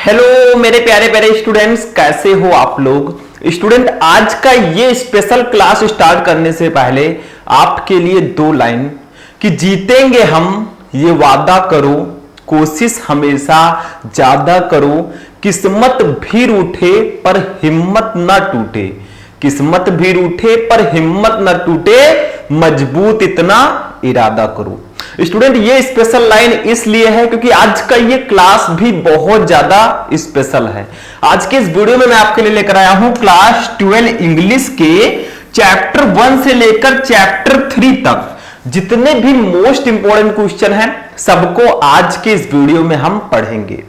Hello मेरे प्यारे प्यारे स्टूडेंट्स, कैसे हो आप लोग। स्टूडेंट, आज का ये स्पेशल क्लास स्टार्ट करने से पहले आपके लिए दो लाइन कि जीतेंगे हम ये वादा करो, कोशिश हमेशा ज्यादा करो, किस्मत भी रूठे पर हिम्मत ना टूटे, किस्मत भी रूठे पर हिम्मत ना टूटे, मजबूत इतना इरादा करो। स्टूडेंट, ये स्पेशल लाइन इसलिए है क्योंकि आज का ये क्लास भी बहुत ज्यादा स्पेशल है। आज के इस वीडियो में मैं आपके लिए लेकर आया हूं क्लास 12 इंग्लिश के चैप्टर 1 से लेकर चैप्टर 3 तक जितने भी मोस्ट इंपॉर्टेंट क्वेश्चन हैं सबको आज के इस वीडियो में हम पढ़ेंगे।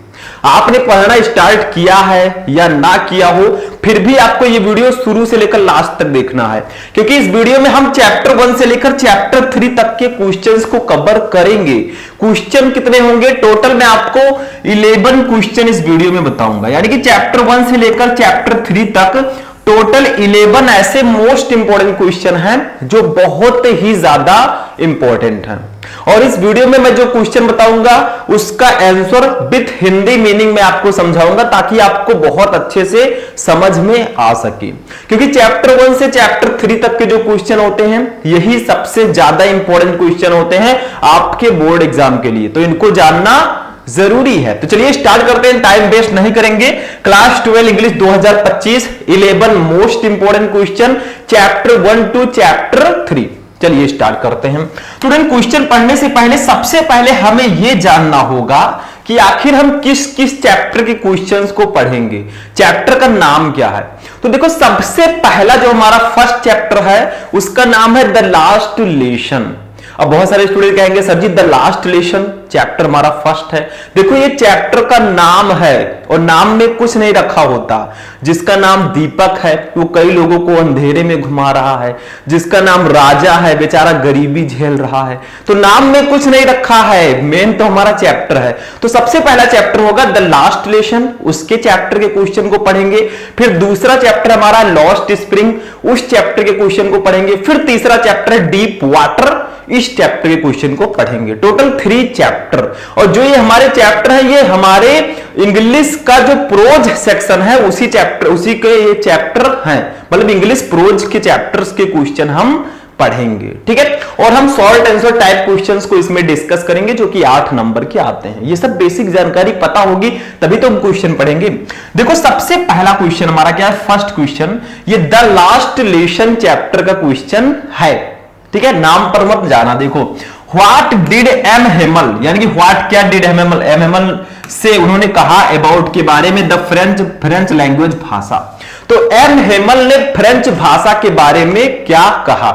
आपने पढ़ना स्टार्ट किया है या ना किया हो, फिर भी आपको ये वीडियो शुरू से लेकर लास्ट तक देखना है क्योंकि इस वीडियो में हम चैप्टर 1 से लेकर चैप्टर 3 तक के क्वेश्चंस को कवर करेंगे। क्वेश्चन कितने होंगे टोटल, मैं आपको 11 क्वेश्चन इस वीडियो में बताऊंगा, यानी कि चैप्टर 1 से लेकर चैप्टर 3 तक टोटल 11 ऐसे मोस्ट इंपॉर्टेंट क्वेश्चन हैं जो बहुत ही ज्यादा इंपॉर्टेंट हैं। और इस वीडियो में मैं जो क्वेश्चन बताऊंगा उसका आंसर विथ हिंदी मीनिंग में आपको समझाऊंगा ताकि आपको बहुत अच्छे से समझ में आ सके, क्योंकि चैप्टर 1 से चैप्टर 3 तक के जो क्वेश्चन होते हैं यही सबसे ज्यादा इंपॉर्टेंट क्वेश्चन होते हैं आपके बोर्ड एग्जाम के लिए, तो इनको जानना जरूरी है। तो चलिए स्टार्ट करते हैं, टाइम वेस्ट नहीं करेंगे। Class 12 English 2025 11 most important question chapter 1 to chapter 3। चलिए स्टार्ट करते हैं। स्टूडेंट, क्वेश्चन पढ़ने से पहले सबसे पहले हमें यह जानना होगा कि आखिर हम किस किस चैप्टर के क्वेश्चंस को पढ़ेंगे, चैप्टर का नाम क्या है। तो देखो, सबसे पहला जो हमारा फर्स्ट चैप्टर है उसका नाम है द लास्ट लेसन। अब बहुत सारे स्टूडेंट कहेंगे sir ji the last lesson chapter हमारा फर्स्ट है। देखो, ये चैप्टर का नाम है और नाम में कुछ नहीं रखा होता। जिसका नाम दीपक है वो कई लोगों को अंधेरे में घुमा रहा है, जिसका नाम राजा है बेचारा गरीबी झेल रहा है, तो नाम में कुछ नहीं रखा है, मेन तो हमारा चैप्टर है। तो सबसे पहला चैप्टर होगा द लास्ट लेसन, उसके चैप्टर के क्वेश्चन को पढ़ेंगे। फिर दूसरा चैप्टर हमारा लॉस्ट स्प्रिंग, उस चैप्टर के क्वेश्चन को पढ़ेंगे। फिर तीसरा चैप्टर है डीप वाटर, इस चैप्टर के क्वेश्चन को पढ़ेंगे। Total 3 chapter. और जो ये हमारे चैप्टर है ये हमारे इंग्लिश का जो प्रोज सेक्शन है उसी के ये चैप्टर हैं, मतलब इंग्लिश प्रोज के चैप्टर्स के क्वेश्चन हम पढ़ेंगे, ठीक है। और हम शॉर्ट आंसर टाइप क्वेश्चंस को इसमें डिस्कस करेंगे जो कि 8 नंबर के आते हैं। ये सब बेसिक जानकारी पता होगी तभी तो हम क्वेश्चन पढ़ेंगे। देखो, सबसे पहला क्वेश्चन हमारा क्या है, फर्स्ट क्वेश्चन ये द लास्ट लेसन चैप्टर का क्वेश्चन है, ठीक है। नाम पर मत जाना। देखो, व्हाट डिड एम हेमल, यानी कि व्हाट क्या did M Hemal, M Hamel से उन्होंने कहा अबाउट के बारे में द फ्रेंच लैंग्वेज भाषा। तो एम हेमल ने फ्रेंच भाषा के बारे में क्या कहा।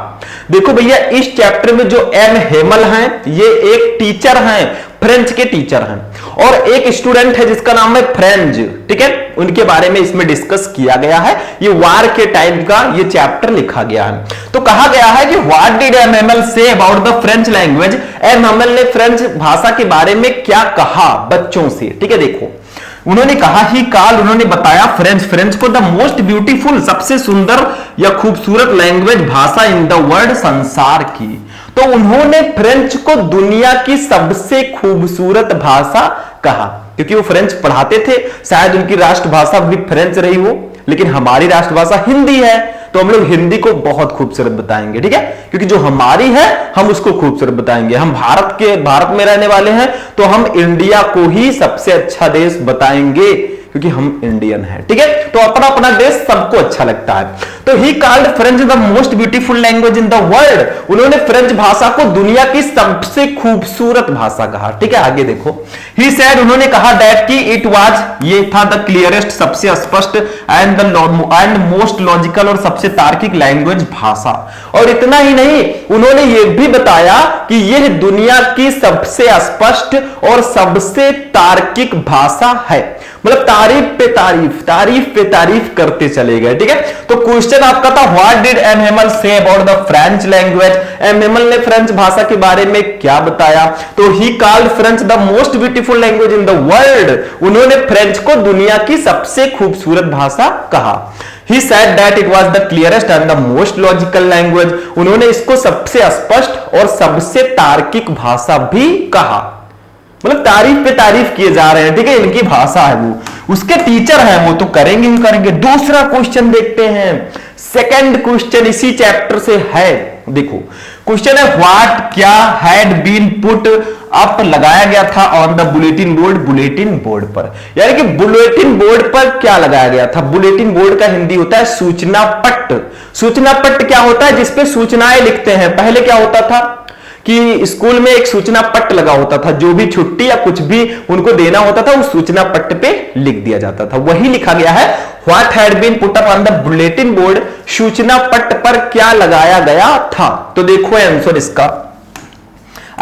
देखो भैया, इस चैप्टर में जो एम हेमल हैं ये एक टीचर हैं, फ्रेंच के टीचर हैं, और एक स्टूडेंट है जिसका नाम है फ्रेंच, ठीक है। उनके बारे में इसमें डिस्कस किया गया है। ये वार के टाइम का ये चैप्टर लिखा गया है। तो कहा गया है कि what did M Hamel say about the French language, M Hamel ने फ्रेंच भाषा के बारे में क्या कहा बच्चों से, ठीक है। देखो, उन्होंने कहा ही काल, उन्होंने बताया फ्रेंच को द मोस्ट ब्यूटीफुल, सबसे सुंदर या खूबसूरत लैंग्वेज भाषा इन द वर्ल्ड, संसार की। तो उन्होंने फ्रेंच को दुनिया की सबसे खूबसूरत भाषा कहा, क्योंकि वो फ्रेंच पढ़ाते थे, शायद उनकी राष्ट्रभाषा भी फ्रेंच रही हो, लेकिन हमारी राष्ट्रभाषा हिंदी है तो हम लोग हिंदी को बहुत खूबसूरत बताएंगे, ठीक है। क्योंकि जो हमारी है हम उसको खूबसूरत बताएंगे। हम भारत में रहने वाले हैं तो हम इंडिया को ही सबसे अच्छा देश बताएंगे क्योंकि हम इंडियन हैं, ठीक है। तो अपना अपना देश सबको अच्छा लगता है। तो he called French the most beautiful language in the world, उन्होंने फ्रेंच भाषा को दुनिया की सबसे खूबसूरत भाषा कहा, ठीक है। आगे देखो, ही सेड, उन्होंने कहा दैट कि इट वाज, ये था द क्लियरेस्ट, सबसे स्पष्ट एंड मोस्ट लॉजिकल, और सबसे तार्किक लैंग्वेज भाषा। और इतना ही नहीं, उन्होंने ये भी बताया कि यह दुनिया की सबसे स्पष्ट और सबसे तार्किक भाषा है। मतलब तारीफ पे तारीफ करते चले गए, ठीक है। तो क्वेश्चन आपका था what did M Hamel say about the French language, M Hamel ने फ्रेंच भाषा के बारे में क्या बताया। तो he called French the most beautiful language in the world, उन्होंने फ्रेंच को दुनिया की सबसे खूबसूरत भाषा कहा। He said that it was the clearest and the most logical language, उन्होंने इसको सबसे स्पष्ट और सबसे तार्किक भाषा भी कहा। मतलब तारीफ पे तारीफ किए जा रहे हैं, ठीक है, इनकी भाषा है वो, उसके टीचर हैं वो तो करेंगे ही करेंगे। दूसरा क्वेश्चन देखते हैं, सेकंड क्वेश्चन इसी चैप्टर से है। देखो क्वेश्चन है व्हाट, क्या हैड बीन पुट अप लगाया गया था on the bulletin board, bulletin board पर, यानी कि बुलेटिन बोर्ड पर क्या लगाया गया था। बुलेटिन बोर्ड का हिंदी होता है सूचना पट्ट। सूचना पट्ट क्या होता है, जिसपे सूचनाएं लिखते हैं। पहले क्या होता था कि स्कूल में एक सूचना पट्ट लगा होता था, जो भी छुट्टी या कुछ भी उनको देना होता था उस सूचना पट्ट पे लिख दिया जाता था, वही लिखा गया है what had been put up on the bulletin board, सूचना पट्ट पर क्या लगाया गया था। तो देखो आंसर इसका,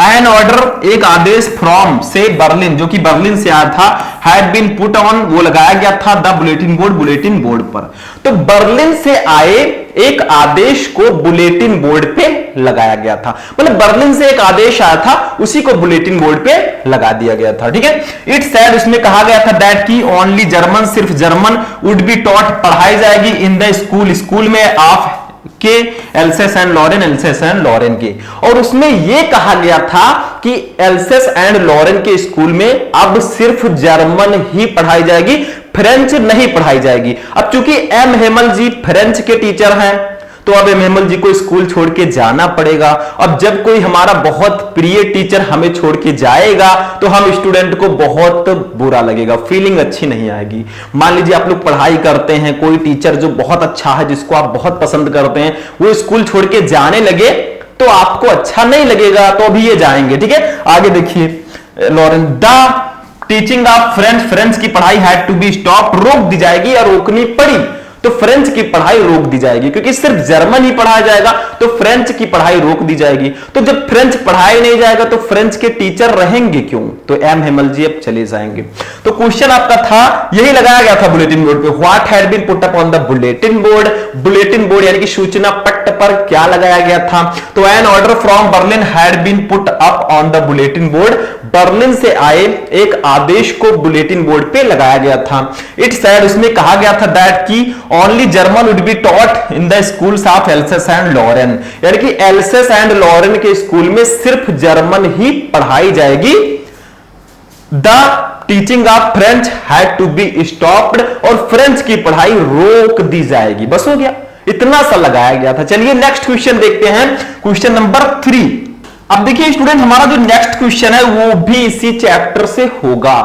एन ऑर्डर एक आदेश फ्रॉम से बर्लिन, जो कि बर्लिन से आया था, हैड बीन पुट ऑन वो लगाया गया था the bulletin board, bulletin board पर। तो बर्लिन से आए एक आदेश को बुलेटिन बोर्ड पे लगाया गया था, मतलब बर्लिन से एक आदेश आया था उसी को बुलेटिन बोर्ड पे लगा दिया गया था, ठीक है। इट सेड उसमें कहा गया था दैट की ओनली जर्मन, सिर्फ जर्मन वुड बी टॉट पढ़ाई जाएगी इन द स्कूल, स्कूल में ऑफ के Alsace and Lorraine, Alsace and Lorraine के। और उसमें यह कहा गया था कि एल्सेस एंड लॉरेन के स्कूल में अब सिर्फ जर्मन ही पढ़ाई जाएगी, फ्रेंच नहीं पढ़ाई जाएगी। अब चूंकि एम हेमल जी फ्रेंच के टीचर हैं तो अब एम हेमल जी को स्कूल छोड़ के जाना पड़ेगा। अब जब कोई हमारा बहुत प्रिय टीचर हमें छोड़ के जाएगा तो हम स्टूडेंट को बहुत बुरा लगेगा, फीलिंग अच्छी नहीं आएगी। मान लीजिए आप लोग पढ़ाई करते हैं, कोई टीचर जो बहुत अच्छा है, जिसको आप बहुत पसंद करते हैं, वो स्कूल छोड़ के जाने लगे तो आपको अच्छा नहीं लगेगा, तो अभी ये जाएंगे, ठीक है। आगे देखिए Lorraine, the teaching of French, French की पढ़ाई हैड टू बी स्टॉप, रोक दी जाएगी या रोकनी पड़ी, तो फ्रेंच की पढ़ाई रोक दी जाएगी, क्योंकि सिर्फ जर्मन ही पढ़ाया जाएगा तो फ्रेंच की पढ़ाई रोक दी जाएगी। तो जब फ्रेंच पढ़ाया नहीं जाएगा तो फ्रेंच के टीचर रहेंगे क्यों, तो एम हेमल जी अब चले जाएंगे। तो क्वेश्चन आपका था, यही लगाया गया था बुलेटिन बोर्ड पे, what had been put up on the bulletin board, bulletin board यानी कि सूचना पट्ट पर क्या लगाया गया था। तो an order from Berlin had been put up on the bulletin board, Berlin से आए एक आदेश को बुलेटिन बोर्ड पे लगाया गया था। इट सेड उसमें कहा गया था दैट की only German would be taught in the schools of Alsace and Lorraine, यानी कि एल्सेस एंड लॉरेन के स्कूल में सिर्फ जर्मन ही पढ़ाई जाएगी। The teaching of French had to be stopped, और फ्रेंच की पढ़ाई रोक दी जाएगी। बस हो गया, इतना सा लगाया गया था। चलिए नेक्स्ट क्वेश्चन देखते हैं, क्वेश्चन नंबर 3। अब देखिए स्टूडेंट, हमारा जो नेक्स्ट क्वेश्चन है वो भी इसी चैप्टर से होगा।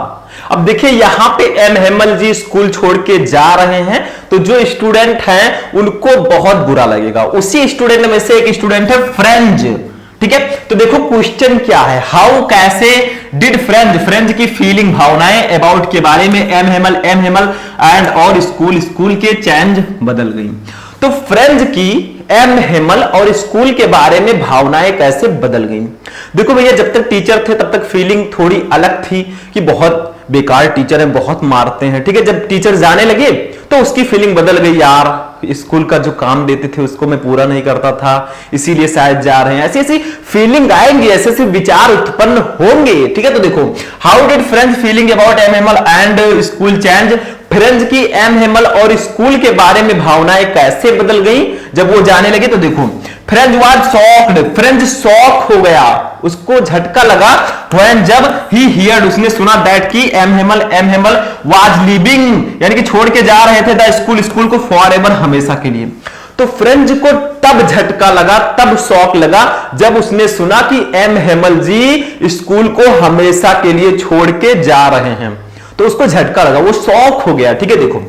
अब देखिए यहां पे एम हेमल जी स्कूल छोड़ के जा रहे हैं, तो जो स्टूडेंट हैं उनको बहुत बुरा लगेगा। उसी स्टूडेंट में से एक स्टूडेंट है फ्रेंच, ठीक है। तो देखो क्वेश्चन क्या है, हाउ कैसे डिड फ्रेंच, फ्रेंच की फीलिंग भावनाएं अबाउट के बारे में एम हेमल एंड और स्कूल, स्कूल के चेंज बदल गई। तो फ्रेंच की एम हेमल और स्कूल के बारे में भावनाएं कैसे बदल गई। देखो भैया, जब तक टीचर थे तब तक फीलिंग थोड़ी अलग थी कि बहुत बेकार टीचर है, बहुत मारते हैं, ठीक है। जब टीचर जाने लगे तो उसकी फीलिंग बदल गई, यार स्कूल का जो काम देते थे उसको मैं पूरा नहीं करता था, इसीलिए शायद जा रहे हैं। ऐसी ऐसी फीलिंग आएंगी, ऐसे ऐसे विचार उत्पन्न होंगे, ठीक है। तो देखो, how did French feeling about M Hamel and school change, French की एम हेमल और स्कूल के बारे में भावनाएं कैसे बदल गई जब वो जाने लगे। तो देखो, French was shocked, French shock हो गया, उसको झटका लगा। व्हेन जब ही हियर्ड, उसने सुना दैट की एम हेमल वाज लीविंग, यानी कि छोड़ के जा रहे थे द स्कूल, स्कूल को फॉरएवर, हमेशा के लिए। तो फ्रेंच को तब झटका लगा, तब शॉक लगा जब उसने सुना कि एम हेमल जी स्कूल को हमेशा के लिए छोड़ के जा रहे हैं, तो उसको झटका लगा, वो शॉक हो गया, ठीक है। देखो,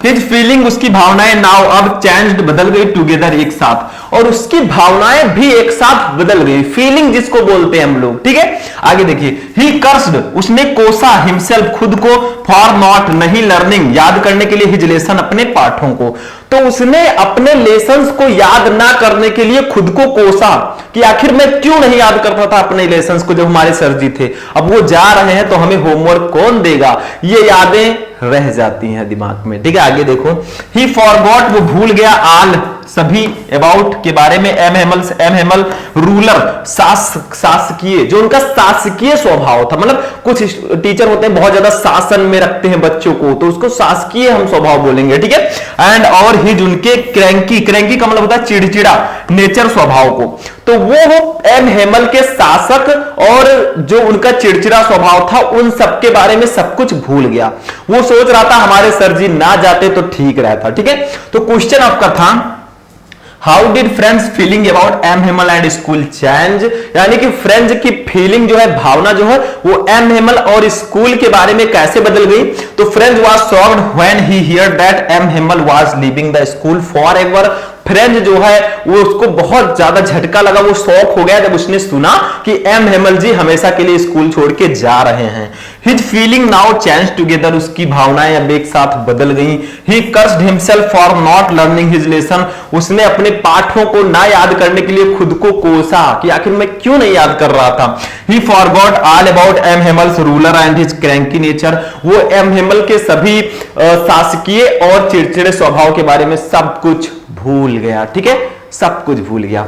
हिज फीलिंग, उसकी भावनाएं नाउ अब चेंज्ड, बदल गई, टुगेदर, एक साथ, और उसकी भावनाएं भी एक साथ बदल गई, फीलिंग जिसको बोलते हैं हम लोग, ठीक है। आगे देखिए, ही कर्स्ड, उसने कोसा हिमसेल्फ, खुद को, फॉर नॉट, नहीं लर्निंग, याद करने के लिए, हिज लेसन, अपने पाठों को। तो उसने अपने लेसन्स को याद ना करने के लिए खुद को कोसा कि आखिर मैं क्यों नहीं याद करता था अपने लेसन्स को जब हमारे सर जी थे, अब वो जा रहे हैं तो हमें होमवर्क कौन देगा, ये यादें रह जाती हैं दिमाग में, ठीक है। आगे देखो, ही फॉरगॉट, वो भूल गया, आल, सभी, अबाउट के बारे में। एम हेमल रूलर, शासकीय, जो उनका शासकीय स्वभाव था, मतलब कुछ टीचर होते हैं बहुत ज्यादा शासन में रखते हैं बच्चों को, तो उसको शासकीय हम स्वभाव बोलेंगे, ठीक है। एंड और हिज, उनके क्रैंकी का मतलब होता है चिड़चिड़ा नेचर, स्वभाव को, तो वो एम हेमल के शासक और जो उनका चिड़चिड़ा स्वभाव था उन सब के बारे में सब कुछ भूल गया। वो सोच रहा था हमारे सर जी ना जाते तो ठीक रहता, ठीक है। तो क्वेश्चन आपका था how did friends feeling about M Hamel and school change, यानी कि फ्रेंड्स की फीलिंग जो है, भावना जो है, वो एम हेमल और स्कूल के बारे में कैसे बदल गई। तो friends was shocked when he hear that M Hamel was leaving the school forever. Friend जो है वो उसको बहुत ज्यादा झटका लगा, वो शॉक हो गया जब उसने सुना कि एम हेमल जी हमेशा के लिए स्कूल छोड़ के जा रहे हैं। His feeling now change together, उसकी भावनाएं अब एक साथ बदल गई। He cursed himself for not learning his lesson, उसने अपने पाठों को ना याद करने के लिए खुद को कोसा कि आखिर मैं क्यों नहीं याद कर रहा था। He forgot all about M Hamel's ruler and his cranky nature, वो एम हेमल के सभी शासकीय और चिड़चिड़े स्वभाव के बारे में सब कुछ भूल गया, ठीक है, सब कुछ भूल गया,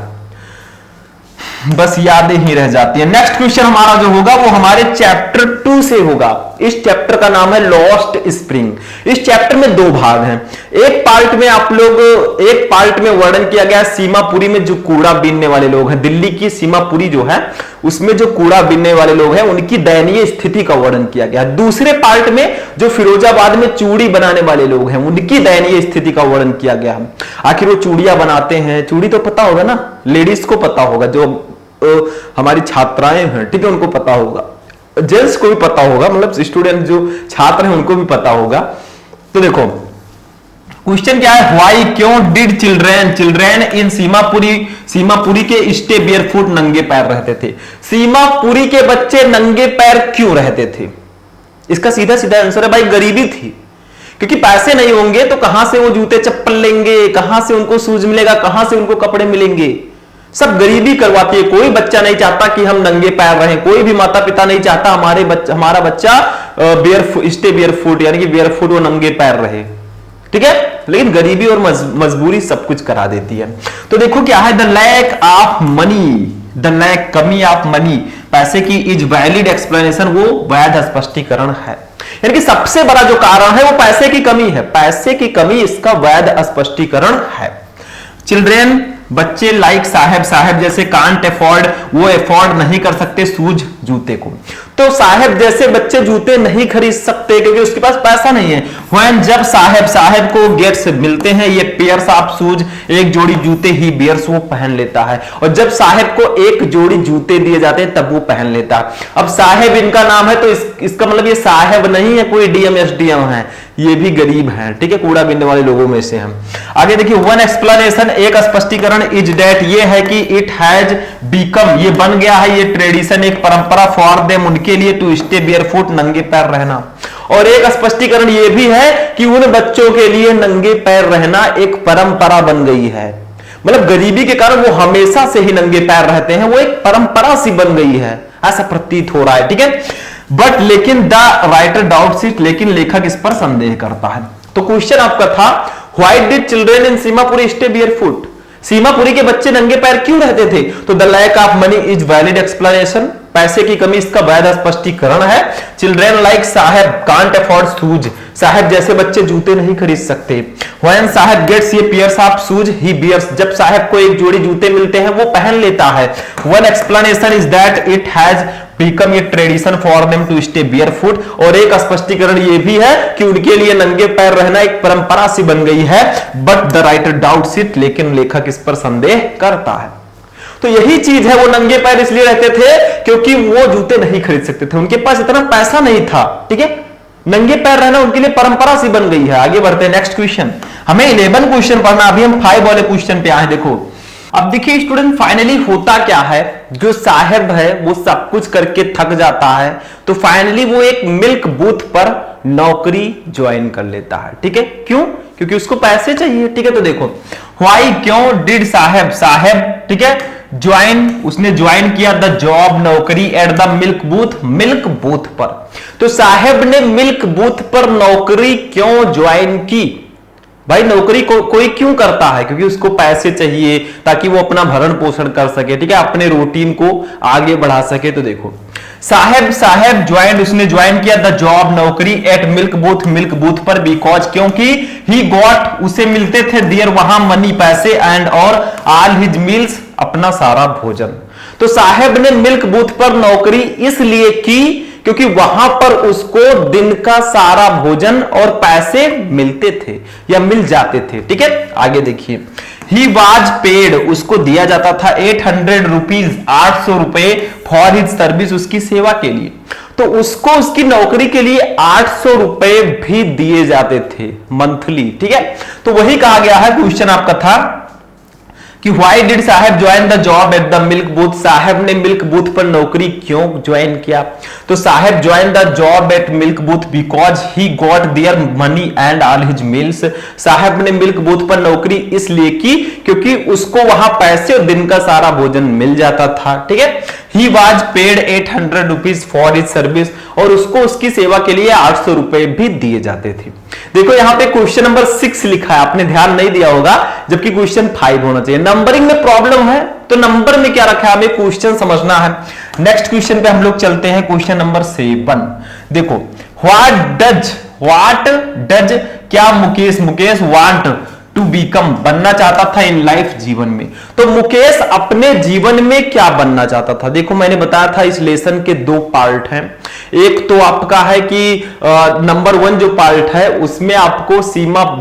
बस यादें ही रह जाती हैं। नेक्स्ट क्वेश्चन हमारा जो होगा वो हमारे चैप्टर 2 से होगा। इस चैप्टर का नाम है लॉस्ट स्प्रिंग। इस चैप्टर में दो भाग हैं। एक पार्ट में वर्णन किया गया सीमापुरी में जो कूड़ा बीनने वाले लोग हैं, दिल्ली की सीमापुरी जो है उसमें जो कूड़ा बीनने वाले लोग हैं उनकी दयनीय स्थिति का वर्णन किया गया। दूसरे पार्ट में जो फिरोजाबाद में चूड़ी बनाने वाले लोग हैं उनकी दयनीय स्थिति का वर्णन किया गया है। आखिर वो चूड़ियां बनाते हैं, चूड़ी तो पता होगा ना, लेडीज को पता होगा, जो हमारी छात्राएं हैं, ठीक है, उनको पता होगा, जेंट्स को भी पता होगा, मतलब स्टूडेंट जो छात्र हैं उनको भी पता होगा। तो देखो क्वेश्चन क्या है, व्हाई, क्यों डिड चिल्ड्रेन इन सीमापुरी के स्टे बेयरफुट, नंगे पैर रहते थे। सीमापुरी के बच्चे नंगे पैर क्यों रहते थे? इसका सीधा सीधा आंसर है भाई, गरीबी थी। क्योंकि पैसे नहीं होंगे तो कहां से वो जूते चप्पल लेंगे, कहां से उनको शूज मिलेगा, कहां से उनको कपड़े मिलेंगे। सब गरीबी करवाती है। कोई बच्चा नहीं चाहता कि हम नंगे पैर रहें, कोई भी माता पिता नहीं चाहता हमारा बच्चा स्टे बेयरफुट, यानी कि बेयरफुट, वो नंगे पैर रहे, ठीक है। लेकिन गरीबी और मजबूरी सब कुछ करा देती है। तो देखो क्या है, द लैक ऑफ मनी, कमी ऑफ मनी, पैसे की इज वैलिड एक्सप्लेनेशन, वो वैध स्पष्टीकरण है। यानी कि सबसे बड़ा जो कारण है वो पैसे की कमी है, पैसे की कमी इसका वैध स्पष्टीकरण है। चिल्ड्रेन, बच्चे लाइक साहेब जैसे कांट अफोर्ड, वो अफोर्ड नहीं कर सकते शूज, जूते को। तो साहेब जैसे बच्चे जूते नहीं खरीद सकते क्योंकि उसके पास पैसा नहीं है। व्हेन, जब साहेब को गेट्स मिलते हैं ये पेयर्स ऑफ शूज, एक जोड़ी जूते ही बियर्स, वो पहन लेता है। और जब साहेब को एक जोड़ी जूते दिए जाते हैं तब वो पहन लेता है। अब साहेब इनका नाम है तो इसका मतलब ये साहेब नहीं है कोई डीएम एसडीएम है, ये भी गरीब है, ठीक है, कूड़ा बीनने वाले लोगों में से हम। आगे देखिए, वन एक्सप्लेनेशन, एक स्पष्टीकरण, इज दैट, ये है कि इट हैज बिकम, ये बन गया है, ये ट्रेडिशन, एक परंपरा, फॉर देम, उनके लिए, टू स्टे बेयरफुट, नंगे पैर रहना। और एक स्पष्टीकरण ये भी है कि उन बच्चों के लिए नंगे पैर रहना एक परंपरा बन गई है। मतलब गरीबी के कारण वो हमेशा से ही नंगे पैर रहते हैं, वो एक परंपरा सी बन गई है, ऐसा प्रतीत हो रहा है, ठीक है। बट लेकिन द राइटर डाउट्स इट, लेकिन लेखक इस पर संदेह करता है। तो क्वेश्चन आपका था, why did children in Seemapuri stay barefoot, Seemapuri के बच्चे नंगे पैर क्यों रहते थे। तो the lack of money is valid explanation, पैसे की कमी इसका वैध स्पष्टीकरण है। Children like Saheb can't afford shoes, Saheb जैसे बच्चे जूते नहीं खरीद सकते। When Saheb gets a pairs of shoes he bears, जब साहेब को एक जोड़ी जूते मिलते हैं वो पहन लेता है। One explanation is that it has become a tradition for them to stay barefoot, और एक स्पष्टीकरण ये भी है कि उनके लिए नंगे पैर रहना एक परंपरा सी बन गई है। But the writer doubts it, लेकिन लेखक इस पर संदेह करता है। तो यही चीज है, वो नंगे पैर इसलिए रहते थे क्योंकि वो जूते नहीं खरीद सकते थे, उनके पास इतना पैसा नहीं था, ठीक है। नंगे पैर रहना उनके लिए परंपरा सी बन गई है। आगे बढ़ते हैं, नेक्स्ट क्वेश्चन, हमें 11 क्वेश्चन पढ़ना, अभी हम 5 वाले क्वेश्चन पे आए। देखो अब देखिए स्टूडेंट, फाइनली होता क्या है, जो साहेब है वो सब कुछ करके थक जाता है, तो फाइनली वो एक मिल्क बूथ पर नौकरी ज्वाइन कर लेता है, ठीक है। क्यों? क्योंकि उसको पैसे चाहिए, ठीक है। तो देखो व्हाई, क्यों, डिड साहेब, ठीक है, ज्वाइन, उसने ज्वाइन किया द जॉब, नौकरी, एट द मिल्क बूथ पर। तो साहेब ने मिल्क बूथ पर नौकरी क्यों ज्वाइन की? भाई नौकरी कोई क्यों करता है? क्योंकि उसको पैसे चाहिए ताकि वो अपना भरण पोषण कर सके, ठीक है, अपने रूटीन को आगे बढ़ा सके। तो देखो साहेब ज्वाइंड, उसने ज्वाइन किया द जॉब, नौकरी एट मिल्क बूथ पर, बिकॉज क्योंकि ही गॉट, उसे मिलते थे देयर वहां मनी, पैसे, एंड और ऑल हिज मील्स, अपना सारा भोजन। तो साहेब ने मिल्क बूथ पर नौकरी इसलिए की क्योंकि वहां पर उसको दिन का सारा भोजन और पैसे मिलते थे या मिल जाते थे, ठीक है। आगे देखिए, ही वाज पेड, उसको दिया जाता था 800 रुपीज, 800 रुपए, फॉर हिज सर्विस, उसकी सेवा के लिए। तो उसको उसकी नौकरी के लिए 800 रुपए भी दिए जाते थे मंथली, ठीक है। तो वही कहा गया है, क्वेश्चन आपका था कि व्हाई डिड साहब join the job at the milk booth, साहब ने मिल्क बूथ पर नौकरी क्यों ज्वाइन किया? तो साहब join the job eight milk booth because he got their money and all his meals, साहब ने मिल्क बूथ पर नौकरी इसलिए की क्योंकि उसको वहां पैसे और दिन का सारा भोजन मिल जाता था, ठीक है। He was paid 800 rupees for his service, और उसको उसकी सेवा के लिए 800 रुपए भी दिए जाते थे। देखो यहां पे क्वेश्चन नंबर 6 लिखा है, आपने ध्यान नहीं दिया होगा, जबकि क्वेश्चन 5 होना चाहिए। नंबरिंग में प्रॉब्लम है तो नंबर में क्या रखा है हमें क्वेश्चन समझना है। नेक्स्ट क्वेश्चन पे हम लोग चलते हैं, क्वेश्चन नंबर 7। देखो व्हाट डज क्या मुकेश वांट टू बीकम, बनना चाहता था इन लाइफ, जीवन में। तो मुकेश अपने जीवन में क्या बनना चाहता था? देखो मैंने बताया था इस लेसन के 2 पार्ट हैं। एक तो आपका है कि नंबर 1 जो पार्ट है उसमें आपको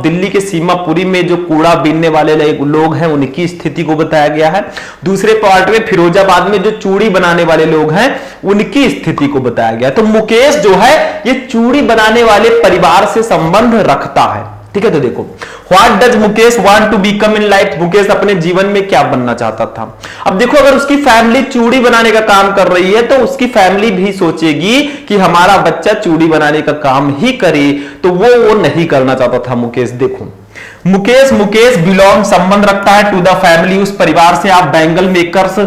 दिल्ली के सीमापुरी में जो कूड़ा बीनने वाले लोग हैं उनकी स्थिति को बताया गया है। दूसरे पार्ट में फिरोजाबाद में जो चूड़ी बनाने वाले लोग हैं उनकी स्थिति को बताया गया। तो मुकेश जो है ये चूड़ी बनाने वाले परिवार से संबंध रखता है, ठीक है। तो देखो what does Mukesh want to become in life, Mukesh अपने जीवन में क्या बनना चाहता था? अब देखो अगर उसकी फैमिली चूड़ी बनाने का काम कर रही है तो उसकी फैमिली भी सोचेगी कि हमारा बच्चा चूड़ी बनाने का काम ही करे, तो वो नहीं करना चाहता था मुकेश। देखो मुकेश बिलोंग, संबंध रखता है टू द फैमिली, उस परिवार से। आप बैंगल मेकर्स,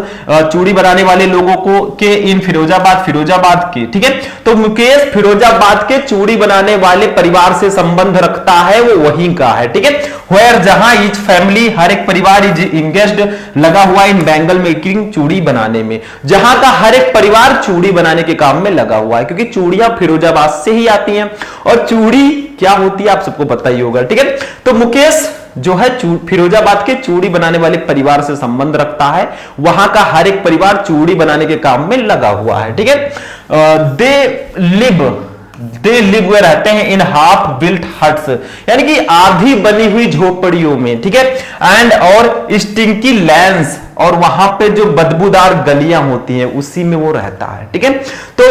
चूड़ी बनाने वाले लोगों को के इन फिरोजाबाद के, ठीक है। तो मुकेश फिरोजाबाद के चूड़ी बनाने वाले परिवार से संबंध रखता है, वो वहीं का है, ठीक है। वेयर, जहां ईच फैमिली, हर एक परिवार इज इंगेज्ड, लगा हुआ इन बैंगल मेकिंग, चूड़ी बनाने में। जहां का हर एक परिवार चूड़ी बनाने के काम में लगा हुआ है, क्योंकि चूड़ियां फिरोजाबाद से ही आती हैं और चूड़ी क्या होती है आप सबको पता ही होगा, ठीक है। तो मुकेश जो है फिरोजाबाद के चूड़ी बनाने वाले परिवार से संबंध रखता है, वहां का हर एक परिवार चूड़ी बनाने के काम में लगा हुआ है, ठीक है। दे लिव वे रहते हैं इन हाफ बिल्ट हट्स, यानी कि आधी बनी हुई झोपड़ियों में, ठीक है। एंड और स्टिंकी लैंड्स, और वहां पे जो बदबूदार गलियां होती हैं उसी में वो रहता है, ठीक है। तो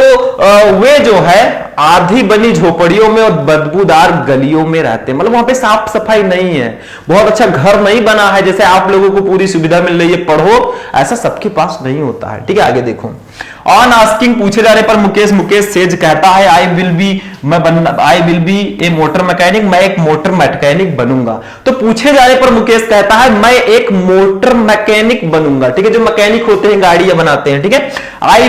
वे जो है आधी बनी झोपड़ियों में और बदबूदार गलियों में रहते हैं, मतलब वहां पे साफ सफाई नहीं है, बहुत अच्छा घर नहीं बना है, जैसे आप लोगों को पूरी सुविधा मिल रही है पढ़ो, ऐसा सबके पास नहीं होता है, ठीक है। आगे देखो, ऑन आस्किंग, पूछे जाने पर मुकेश सेज कहता है I will be a motor mechanic, मैं एक मोटर मैकेनिक बनूंगा। तो पूछे जाने पर मुकेश कहता है मैं एक मोटर मैकेनिक बनूंगा, ठीक है, जो मैकेनिक होते हैं गाड़ियां बनाते हैं, ठीक है। आई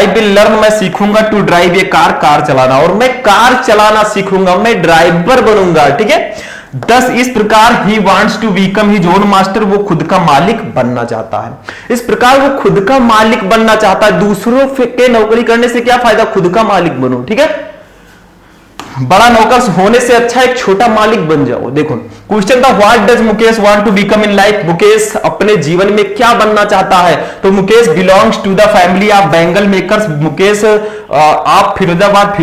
विल लर्न, मैं सीखूंगा टू ड्राइव ए कार चलाना, और मैं कार चलाना सीखूंगा, मैं ड्राइवर बनूंगा, ठीक है। 10 इस प्रकार he wants to become his own master, वो खुद का मालिक बनना चाहता है। इस प्रकार वो खुद का मालिक बनना चाहता है। दूसरों के नौकरी करने से क्या फायदा, खुद का मालिक बनो, ठीक है। बड़ा नौकर होने से अच्छा एक छोटा मालिक बन जाओ। देखो क्वेश्चन था what does Mukesh want to become in life, Mukesh अपने जीवन में क्या बनना चाहता है? तो Mukesh belongs to the family of bangle makers, Mukesh आप फिरोजाबाद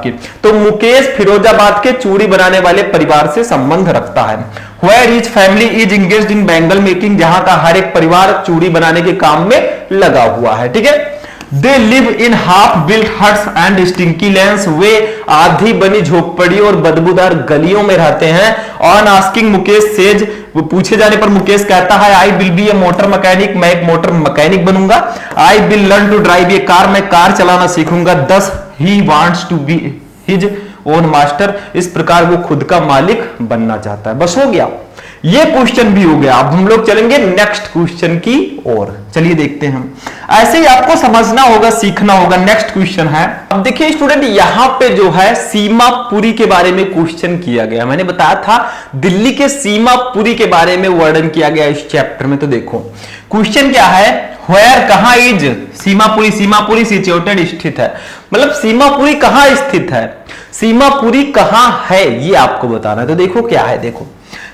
के, तो मुकेश फिरोजाबाद के चूड़ी बनाने वाले परिवार से संबंध रखता है। Where each family is engaged in bangle making, जहां का हर एक परिवार चूड़ी बनाने के काम में लगा हुआ है, ठीक है। They live in half built huts and stinky lands, वे आधी बनी झोपड़ी और बदबूदार गलियों में रहते हैं। ऑन आस्किंग मुकेश सेज, वो पूछे जाने पर मुकेश कहता है I will be a motor mechanic, मैं एक मोटर मैकेनिक बनूंगा। I will learn to drive a car, मैं कार चलाना सीखूंगा। 10 he wants to be his own master, इस प्रकार वो खुद का मालिक बनना चाहता है। बस हो गया, ये क्वेश्चन भी हो गया। अब हम लोग चलेंगे नेक्स्ट क्वेश्चन की ओर। चलिए देखते हैं। ऐसे ही आपको समझना होगा, सीखना होगा। नेक्स्ट क्वेश्चन है, अब देखिए स्टूडेंट, यहां पे जो है सीमापुरी के बारे में क्वेश्चन किया गया। मैंने बताया था दिल्ली के सीमापुरी के बारे में वर्णन किया गया इस चैप्टर में। तो देखो क्वेश्चन क्या है, वेयर कहां इज सीमापुरी, सीमापुरी सिचुएटेड स्थित है, मतलब सीमापुरी कहां स्थित है, सीमापुरी कहां है ये आपको बताना है। तो देखो क्या है, देखो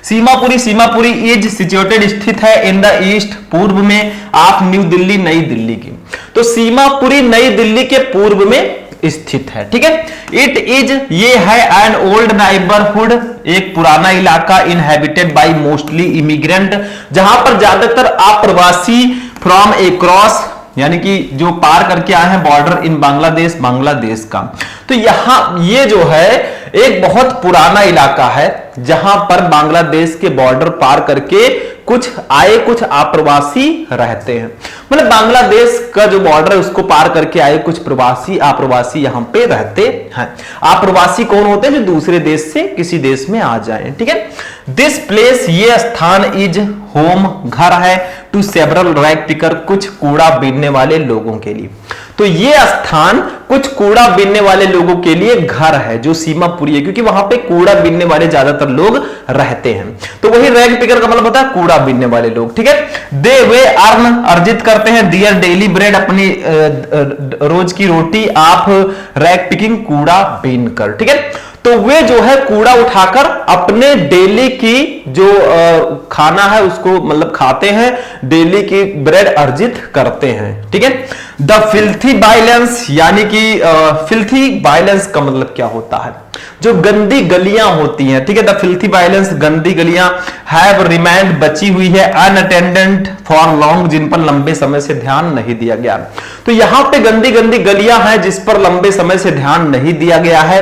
सीमापुरी, सीमापुरी इज सिचुएटेड स्थित है इन द ईस्ट, पूर्व में ऑफ न्यू दिल्ली, नई दिल्ली की। तो सीमापुरी नई दिल्ली के पूर्व में स्थित है, ठीक है। इट इज, ये है एन ओल्ड नाइबरहुड, एक पुराना इलाका, इनहेबिटेड बाई मोस्टली इमिग्रेंट, जहां पर ज्यादातर अप्रवासी फ्रॉम अक्रॉस, यानी कि जो पार करके आए हैं बॉर्डर इन बांग्लादेश, बांग्लादेश का। तो यहां ये जो है एक बहुत पुराना इलाका है जहां पर बांग्लादेश के बॉर्डर पार करके कुछ आए, कुछ अप्रवासी रहते हैं। मतलब बांग्लादेश का जो बॉर्डर है उसको पार करके आए कुछ प्रवासी, अप्रवासी यहां पे रहते हैं। अप्रवासी कौन होते हैं, जो दूसरे देश से किसी देश में आ जाए, ठीक है। दिस प्लेस, ये स्थान, इज होम, घर है, टू सेवरल रैग पिकर, कुछ कूड़ा बीनने वाले लोगों के लिए। तो ये स्थान कुछ कूड़ा बीनने वाले लोगों के लिए घर है जो सीमापुरी है, क्योंकि वहां पे कूड़ा बीनने वाले ज्यादातर लोग रहते हैं। तो वही रैग पिकर का मतलब होता है कूड़ा बीनने वाले लोग, ठीक है। दे वे अर्न, अर्जित करते हैं, दियर डेली ब्रेड, अपनी रोज की रोटी, आप रैग पिकिंग, कूड़ा बीन कर, ठीक है। तो वे जो है कूड़ा उठाकर अपने डेली की जो खाना है उसको मतलब खाते हैं, डेली की ब्रेड अर्जित करते हैं, ठीक है। द फिल्थी वायलेंस, यानी कि फिल्थी वायलेंस का मतलब क्या होता है, जो गंदी गलियां होती हैं, ठीक है। द फिल्थी वायलेंस, गंदी गलियां, हैव रिमेंड, बची हुई है, अनअटेंडेंट फॉर लॉन्ग, जिन पर लंबे समय से ध्यान नहीं दिया गया। तो यहां पे गंदी गंदी गलियां हैं जिस पर लंबे समय से ध्यान नहीं दिया गया है।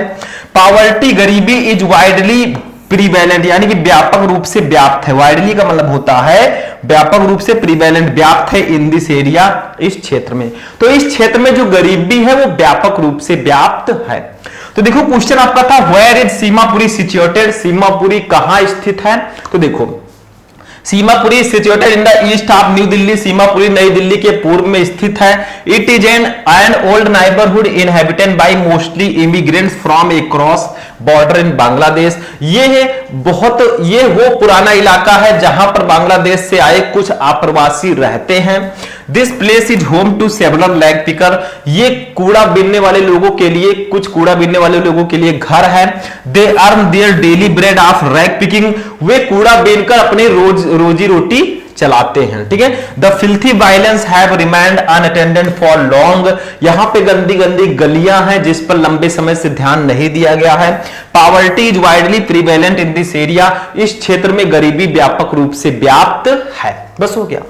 पावर्टी, गरीबी, इज वाइडली प्रीवेलेंट, यानी कि व्यापक रूप से व्याप्त है। वाइडली का मतलब होता है व्यापक रूप से, प्रीवेलेंट व्याप्त है, इन दिस एरिया, इस क्षेत्र में। तो इस क्षेत्र में जो गरीबी है वो व्यापक रूप से व्याप्त है। तो देखो क्वेश्चन आपका था where is Seemapuri situated, Seemapuri कहां स्थित है। तो देखो Seemapuri situated in the east of new Delhi, Seemapuri नई दिल्ली के पूर्व में स्थित है। It is an old neighbourhood inhabited by mostly immigrants from across border in Bangladesh. ये वो पुराना इलाका है जहां पर बांग्लादेश से आए कुछ अप्रवासी रहते हैं। This place is home to several rag picker, ये कूड़ा बीनने वाले लोगों के लिए, कुछ कूड़ा बीनने वाले लोगों के लिए घर है। They earn their daily bread of rag picking, वे कूड़ा बीनकर अपनी रोजी रोटी चलाते हैं, ठीक है। The filthy violence have remained unattended for long, यहां पे गंदी गंदी गलियां हैं जिस पर लंबे समय से ध्यान नहीं दिया गया है। Poverty is widely prevalent in this area, इस क्षेत्र में गरीबी व्यापक रूप से व्याप्त है। बस हो गया।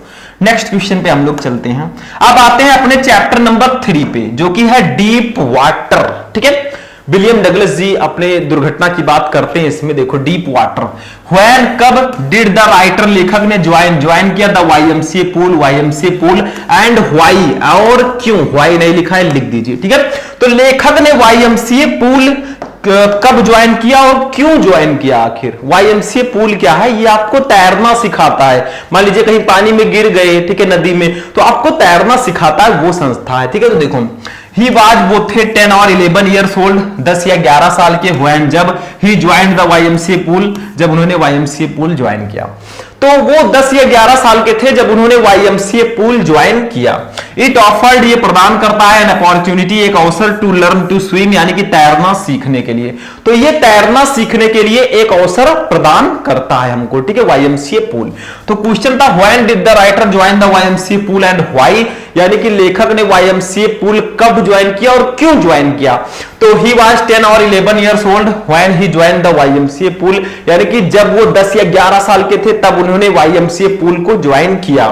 नेक्स्ट क्वेश्चन पे हम लोग चलते हैं। अब आते हैं अपने चैप्टर नंबर 3 पे, जो कि है डीप वाटर, ठीक है। विलियम डगलस जी अपने दुर्घटना की बात करते हैं इसमें। देखो डीप वाटर, व्हेन, कब, डिड द राइटर, लेखक ने ज्वाइन किया the YMCA pool and why, और क्यों, व्हाई नहीं लिखा है लिख दीजिए, ठीक है। तो लेखक ने वाईएमसीए पूल कब ज्वाइन किया और क्यों ज्वाइन किया आखिर। वाईएमसीए पूल क्या है, ये आपको तैरना सिखाता है। मान लीजिए कहीं पानी में गिर गए, ठीक है, नदी में, तो आपको तैरना सिखाता है वो संस्था है, ठीक है। तो देखो ही वाज, वो थे 10 और 11 ईयर्स ओल्ड, 10 या 11 साल के, व्हेन, जब, ही ज्वाइन द वाईएमसीए पूल, जब उन्होंने वाईएमसीए पूल ज्वाइन किया। तो वो 10 या 11 साल के थे जब उन्होंने वाईएमसीए पूल ज्वाइन किया। इट ऑफर्ड, ये प्रदान करता है, एन अपॉर्चुनिटी, एक अवसर, टू लर्न टू स्विम, यानी कि तैरना सीखने के लिए। तो ये तैरना सीखने के लिए एक अवसर प्रदान करता है हमको, ठीक है, वाईएमसीए पूल। तो क्वेश्चन था when did the writer join the YMCA pool and why, यानी कि लेखक ने वाईएमसीए पूल कब ज्वाइन किया और क्यों ज्वाइन किया। तो ही वाज 10 और 11 years old when he join the YMCA pool, यानी कि जब वो 10 या 11 साल के थे तब उन्होंने वाईएमसीए पूल को ज्वाइन किया।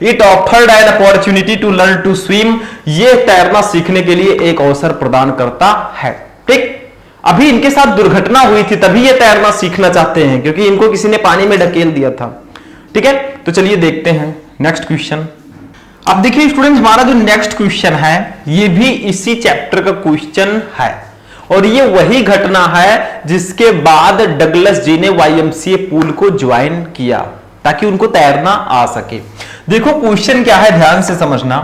It offered an opportunity to learn to swim, ये तैरना सीखने के लिए एक अवसर प्रदान करता है, ठीक। अभी इनके साथ दुर्घटना हुई थी तभी ये तैरना सीखना चाहते हैं, क्योंकि इनको किसी ने पानी में ढकेल दिया था, ठीक है। तो चलिए देखते हैं नेक्स्ट क्वेश्चन। अब देखिए स्टूडेंट, हमारा जो नेक्स्ट क्वेश्चन है ये भी इसी चैप्टर का क्वेश्चन है, और ये वही घटना है जिसके बाद डगलस जी ने वाईएमसीए पूल को ज्वाइन किया ताकि उनको तैरना आ सके। देखो क्वेश्चन क्या है, ध्यान से समझना।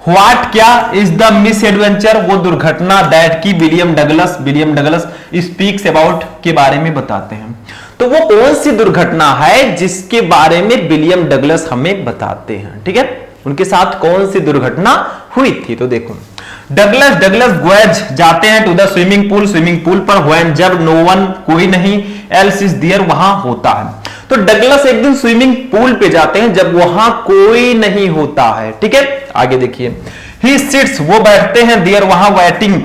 व्हाट क्या इज द मिस एडवेंचर, वो दुर्घटना दैट की विलियम डगलस स्पीक्स अबाउट के बारे में बताते हैं। तो वो कौन सी दुर्घटना है जिसके बारे में विलियम डगलस हमें बताते हैं, ठीक है, उनके साथ कौन सी दुर्घटना हुई थी। तो देखो डगलस गोएज जाते हैं टू द स्विमिंग पूल पर व्हेन, जब नो वन कोई नहीं, एल्स इज देयर वहां होता है। तो डगलस एक दिन स्विमिंग पूल पे जाते हैं जब वहां कोई नहीं होता है, ठीक है। आगे देखिए, ही सिट्स वो बैठते हैं, देयर वहां वेटिंग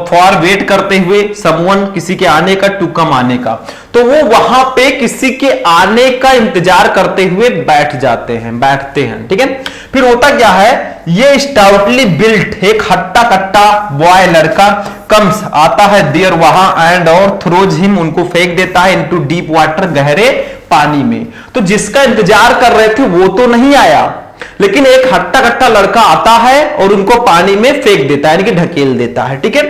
फॉर वेट करते हुए, समवन किसी के आने का, टू कम आने का। तो वो वहां पे किसी के आने का इंतजार करते हुए बैठते हैं, ठीक है। फिर होता क्या है, ये स्टाउटली बिल्ट एक हट्टा कट्टा बॉय लड़का कम्स आता है, देयर वहां एंड और थ्रोज हिम उनको फेंक देता है, इनटू डीप वाटर गहरे पानी में। तो जिसका इंतजार कर रहे थे वो तो नहीं आया, लेकिन एक हट्टा कट्टा लड़का आता है और उनको पानी में फेंक देता है, यानी कि ढकेल देता है, ठीक है।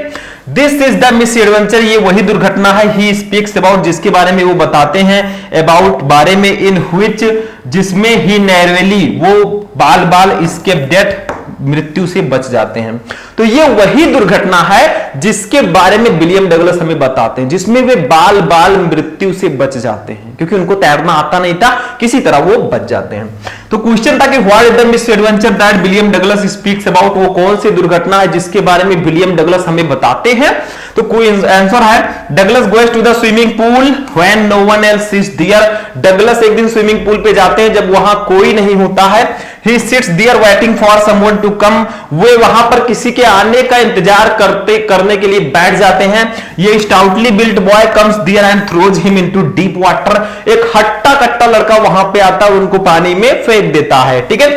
This is the miss adventure, ये वही दुर्घटना है। ही स्पीक्स अबाउट, जिसके बारे में वो बताते हैं, अबाउट बारे में, इन व्हिच जिसमें ही नैरवेली वो बाल एस्केप डेथ मृत्यु से बच जाते हैं। तो ये वही दुर्घटना है जिसके बारे में विलियम डगलस हमें बताते हैं, जिसमें वे बाल मृत्यु से बच जाते हैं, क्योंकि उनको तैरना आता नहीं था, किसी तरह वो बच जाते हैं। तो क्वेश्चन था कि what is the miss adventure that William Douglas speaks about, वो कौन सी दुर्घटना है जिसके बारे में विलियम डगलस हमें बताते हैं। तो कोई आंसर है, Douglas goes to the swimming pool when no one else is there. Douglas एक दिन स्विमिंग पूल पे जाते हैं जब वहां कोई नहीं होता है। He sits there waiting for someone to come, वे वहां पर किसी के आने का इंतजार करने के लिए बैठ जाते हैं। ये stoutly built boy comes there and throws him into deep water, एक हट्टा कट्टा लड़का वहां पे आता है, उनको पानी में फेंक देता है, ठीक है।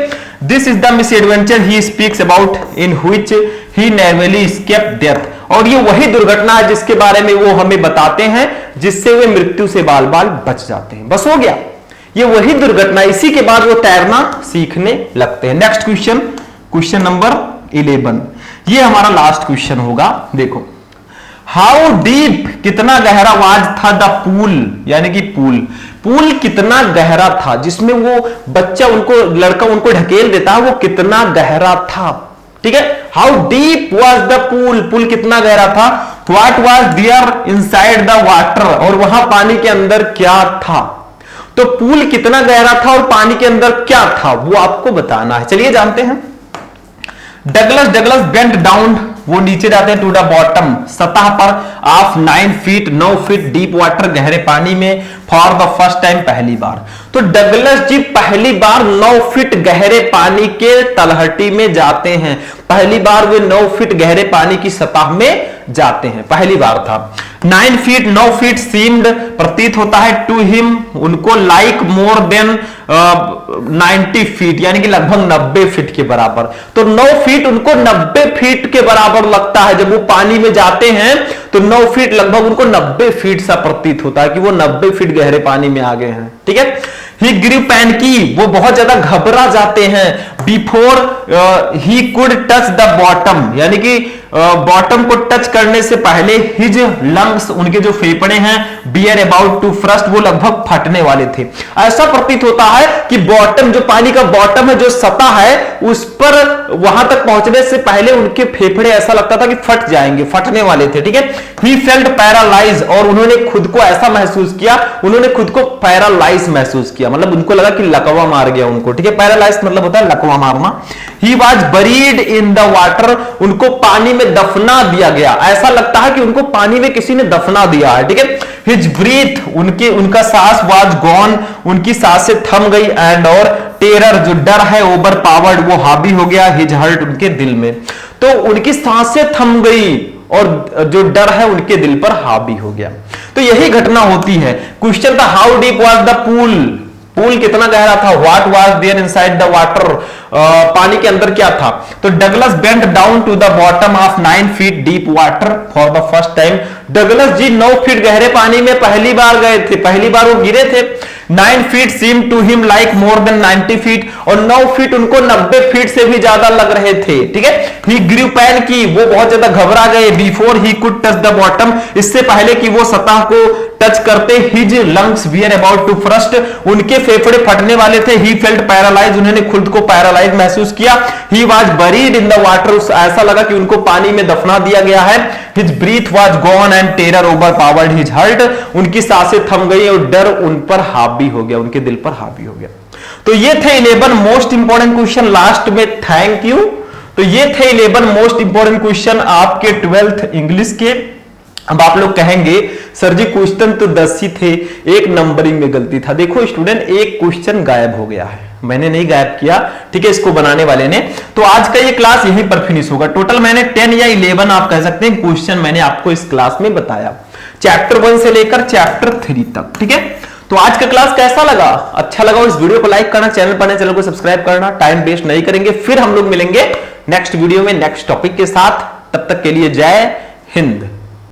This is the misadventure he speaks about, in which he narrowly escape death. और ये वही दुर्घटना है जिसके बारे में वो हमें बताते हैं, जिससे वे मृत्यु से बाल बच जाते हैं। बस हो गया, ये वही दुर्घटना, इसी के बाद वो तैरना सीखने लगते हैं। नेक्स्ट क्वेश्चन नंबर 11, ये हमारा लास्ट क्वेश्चन होगा। देखो, हाउ डीप, कितना गहरा वाज था द पूल, यानी कि पूल कितना गहरा था जिसमें वो बच्चा लड़का उनको ढकेल देता है, वो कितना गहरा था, ठीक है। How deep was the pool कितना गहरा था। What was there inside the water, और वहां पानी के अंदर क्या था। तो पूल कितना गहरा था और पानी के अंदर क्या था वो आपको बताना है। चलिए जानते हैं। डगलस बेंट डाउन, वो नीचे जाते हैं, टू द बॉटम, सतह पर, ऑफ 9 फीट डीप वाटर, गहरे पानी में, फॉर द फर्स्ट टाइम, पहली बार। तो डगलस जी पहली बार 9 फीट गहरे पानी के तलहटी में जाते हैं, पहली बार वे 9 फीट गहरे पानी की सतह में जाते हैं, पहली बार था। 9 फीट सीम्ड, प्रतीत होता है, टू हिम उनको, लाइक मोर देन 90 फीट, यानी कि लगभग 90 फीट के बराबर। तो 9 फीट उनको 90 फीट के बराबर लगता है, जब वो पानी में जाते हैं तो 9 फीट लगभग उनको 90 फीट सा प्रतीत होता है कि वो 90 फीट गहरे पानी में आ गए हैं, ठीक है। ही ग्रीव पैनिक की, वो बहुत ज्यादा घबरा जाते हैं, before he could touch the bottom, यानी कि बॉटम को टच करने से पहले हिज लंग्स, उनके जो फेफड़े हैं, बियर अबाउट टू फ्रस्ट, वो लगभग फटने वाले थे। ऐसा प्रतीत होता है कि बॉटम, जो पानी का बॉटम है, जो सतह है, उस पर वहां तक पहुंचने से पहले उनके फेफड़े ऐसा लगता था कि फट जाएंगे, फटने वाले थे, ठीक है। ही फेल्ट पैरालाइज, और उन्होंने खुद को ऐसा महसूस किया, उन्होंने खुद को पैरालाइज महसूस किया, मतलब उनको लगा कि लकवा मार गया उनको, ठीक है। पैरालाइज मतलब होता है लकवा मारना। He was buried in the water, उनको पानी में दफना दिया गया, ऐसा लगता है कि उनको पानी में किसी ने दफना दिया है, ठीक है। हिज ब्रीथ, उनका सांस वाज गॉन, उनकी सांसें थम गई, एंड और टेरर, जो डर है, ओवर पावर्ड, वो हावी हो गया, हिज हर्ट, उनके दिल में। तो उनकी सांसें थम गई और जो डर है उनके दिल पर हावी हो गया। तो यही घटना होती है। क्वेश्चन था how deep was the pool कितना गहरा था, what was there inside the water, पानी के अंदर क्या था। तो Douglas bent down to the bottom of 9 feet deep water for the first time. Douglas ji 9 feet गहरे पानी में पहली बार गए थे, पहली बार वो गिरे थे। 9 feet seem to him like more than 90 feet, और 9 फीट उनको 90 फीट से भी ज्यादा लग रहे थे, ठीक है। ही ग्रू पैन की, वो बहुत ज्यादा घबरा गए। Before he could touch the bottom, इससे पहले कि वो सतह को टच करते, his lungs were about to burst, उनके फेफड़े फटने वाले थे। ही फेल्ट पैरालाइज, उन्होंने खुद को पैरालाइज महसूस किया। He was buried in the water, ऐसा लगा कि उनको पानी में दफना दिया गया है। His breath was gone and terror overpowered his heart, उनकी सांसें थम गई और डर उन पर हावी हो गया, उनके दिल पर हावी हो गया। तो ये थे 11 मोस्ट इंपॉर्टेंट क्वेश्चन। लास्ट में थैंक यू। तो ये थे 11 मोस्ट इंपॉर्टेंट क्वेश्चन आपके 12th इंग्लिश के। अब आप लोग कहेंगे सर जी क्वेश्चन तो 10 ही थे, एक नंबरिंग में गलती था। देखो स्टूडेंट, एक क्वेश्चन गायब हो गया है, मैंने नहीं गायब किया, ठीक है, इसको बनाने वाले ने। तो आज का ये क्लास यहीं पर फिनिश होगा। टोटल मैंने 10 या 11 आप कह सकते हैं क्वेश्चन मैंने आपको इस क्लास में बताया, चैप्टर 1 से लेकर चैप्टर 3 तक, ठीक है। तो आज का क्लास कैसा लगा? अच्छा लगा इस वीडियो को लाइक करना, चैनल पर नए चैनल को सब्सक्राइब करना। टाइम वेस्ट नहीं करेंगे, फिर हम लोग मिलेंगे नेक्स्ट वीडियो में नेक्स्ट टॉपिक के साथ। तब तक के लिए जय हिंद।